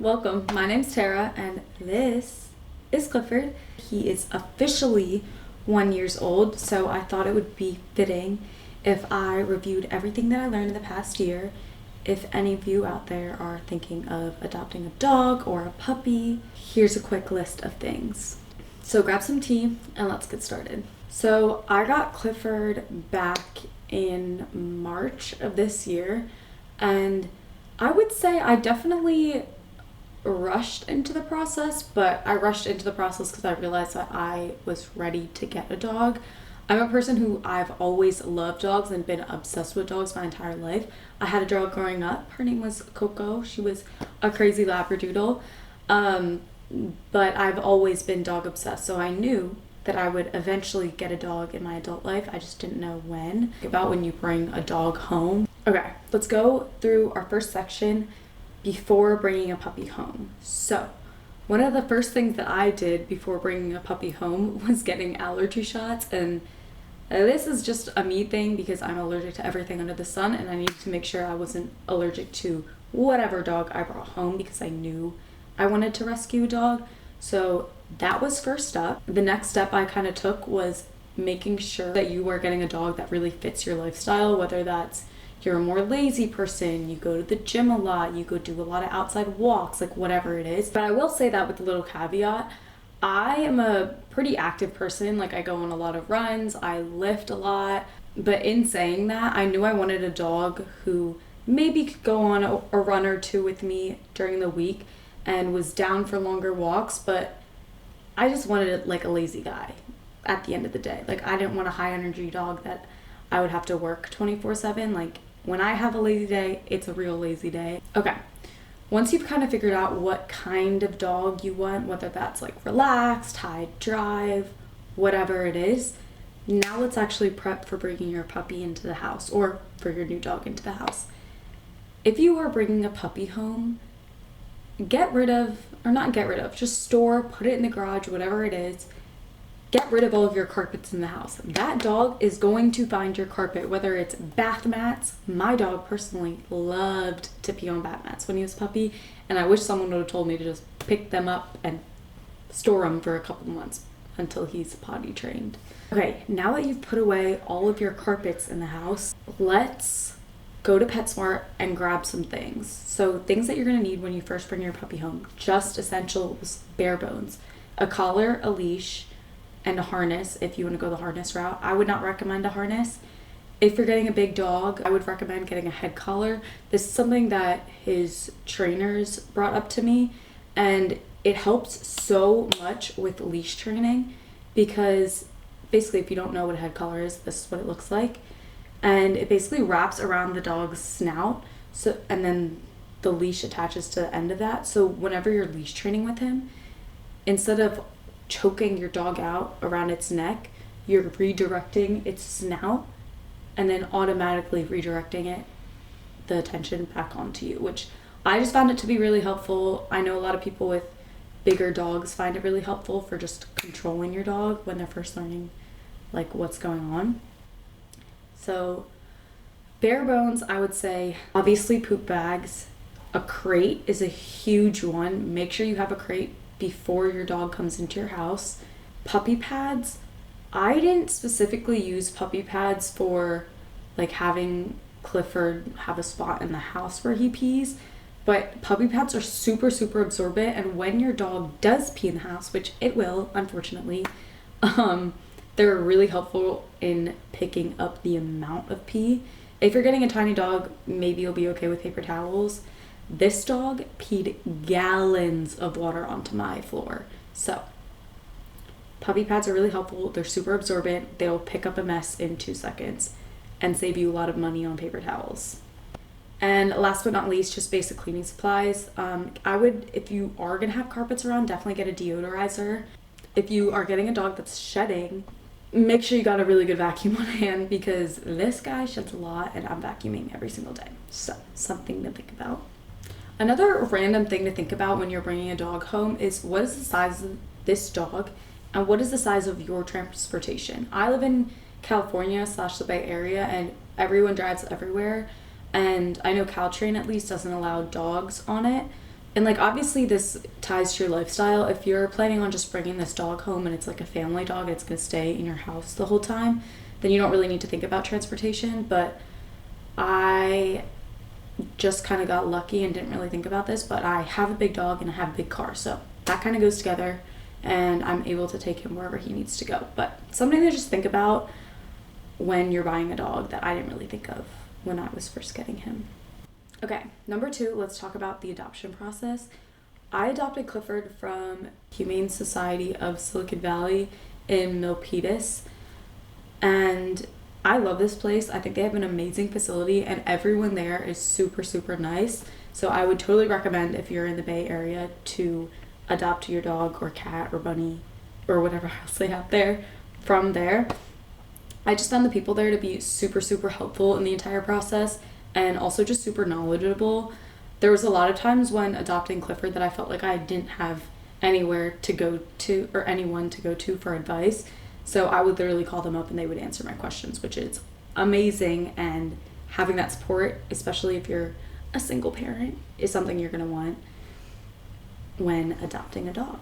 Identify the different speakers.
Speaker 1: welcome. My name's Tara, and this is Clifford. He is officially 1 year old, so I thought it would be fitting if I reviewed everything that I learned in the past year. If any of you out there are thinking of adopting a dog or a puppy, here's a quick list of things. So grab some tea and let's get started. So I got Clifford back in March of this year, and I would say I definitely rushed into the process, but I rushed into the process because I realized that I was ready to get a dog. I'm a person who I've always loved dogs and been obsessed with dogs my entire life. I had a dog growing up. Her name was Coco. She was a crazy Labradoodle. But I've always been dog obsessed, so I knew that I would eventually get a dog in my adult life. I just didn't know when. About when you bring a dog home. Okay, let's go through our first section before bringing a puppy home. So, one of the first things that I did before bringing a puppy home was getting allergy shots, and this is just a me thing because I'm allergic to everything under the sun, and I needed to make sure I wasn't allergic to whatever dog I brought home because I knew I wanted to rescue a dog. So that was first up. The next step I kind of took was making sure that you are getting a dog that really fits your lifestyle, whether that's you're a more lazy person, you go to the gym a lot, you go do a lot of outside walks, like whatever it is. But I will say that with a little caveat, I am a pretty active person. Like I go on a lot of runs, I lift a lot. But in saying that, I knew I wanted a dog who maybe could go on a run or two with me during the week and was down for longer walks, but I just wanted like a lazy guy at the end of the day. Like I didn't want a high energy dog that I would have to work 24/7. Like when I have a lazy day, it's a real lazy day. Okay, once you've kind of figured out what kind of dog you want, whether that's like relaxed, high drive, whatever it is, now let's actually prep for bringing your puppy into the house or for your new dog into the house. If you are bringing a puppy home, just store, put it in the garage, whatever it is. Get rid of all of your carpets in the house. That dog is going to find your carpet, whether it's bath mats. My dog personally loved to pee on bath mats when he was a puppy, and I wish someone would have told me to just pick them up and store them for a couple months until he's potty trained. Okay, now that you've put away all of your carpets in the house, let's go to PetSmart and grab some things. So things that you're gonna need when you first bring your puppy home, just essentials, bare bones. A collar, a leash, and a harness if you want to go the harness route. I would not recommend a harness. If you're getting a big dog, I would recommend getting a head collar. This is something that his trainers brought up to me, and it helps so much with leash training because basically if you don't know what a head collar is, this is what it looks like. And it basically wraps around the dog's snout, and then the leash attaches to the end of that. So whenever you're leash training with him, instead of choking your dog out around its neck, you're redirecting its snout and then automatically redirecting the attention back onto you, which I just found it to be really helpful. I know a lot of people with bigger dogs find it really helpful for just controlling your dog when they're first learning like what's going on. So bare bones, I would say obviously poop bags. A crate is a huge one. Make sure you have a crate before your dog comes into your house. Puppy pads. I didn't specifically use puppy pads for like having Clifford have a spot in the house where he pees, but puppy pads are super, super absorbent, and when your dog does pee in the house, which it will, unfortunately, they're really helpful in picking up the amount of pee. If you're getting a tiny dog, maybe you'll be okay with paper towels. This dog peed gallons of water onto my floor. So, puppy pads are really helpful. They're super absorbent. They'll pick up a mess in 2 seconds and save you a lot of money on paper towels. And last but not least, just basic cleaning supplies. I would, if you are going to have carpets around, definitely get a deodorizer. If you are getting a dog that's shedding, make sure you got a really good vacuum on hand because this guy sheds a lot and I'm vacuuming every single day. So, something to think about. Another random thing to think about when you're bringing a dog home is what is the size of this dog and what is the size of your transportation. I live in California / the Bay Area, and everyone drives everywhere, and I know Caltrain at least doesn't allow dogs on it, And like obviously this ties to your lifestyle. If you're planning on just bringing this dog home and it's like a family dog, it's going to stay in your house the whole time, then you don't really need to think about transportation. But I just kind of got lucky and didn't really think about this, but I have a big dog and I have a big car, so that kind of goes together, and I'm able to take him wherever he needs to go. But something to just think about when you're buying a dog that I didn't really think of when I was first getting him. Okay, number 2, let's talk about the adoption process. I adopted Clifford from Humane Society of Silicon Valley in Milpitas, and I love this place. I think they have an amazing facility, and everyone there is super, super nice. So I would totally recommend, if you're in the Bay Area, to adopt your dog or cat or bunny or whatever else they have there from there. I just found the people there to be super, super helpful in the entire process, and also just super knowledgeable. There was a lot of times when adopting Clifford that I felt like I didn't have anywhere to go to or anyone to go to for advice. So I would literally call them up and they would answer my questions, which is amazing. And having that support, especially if you're a single parent, is something you're going to want when adopting a dog.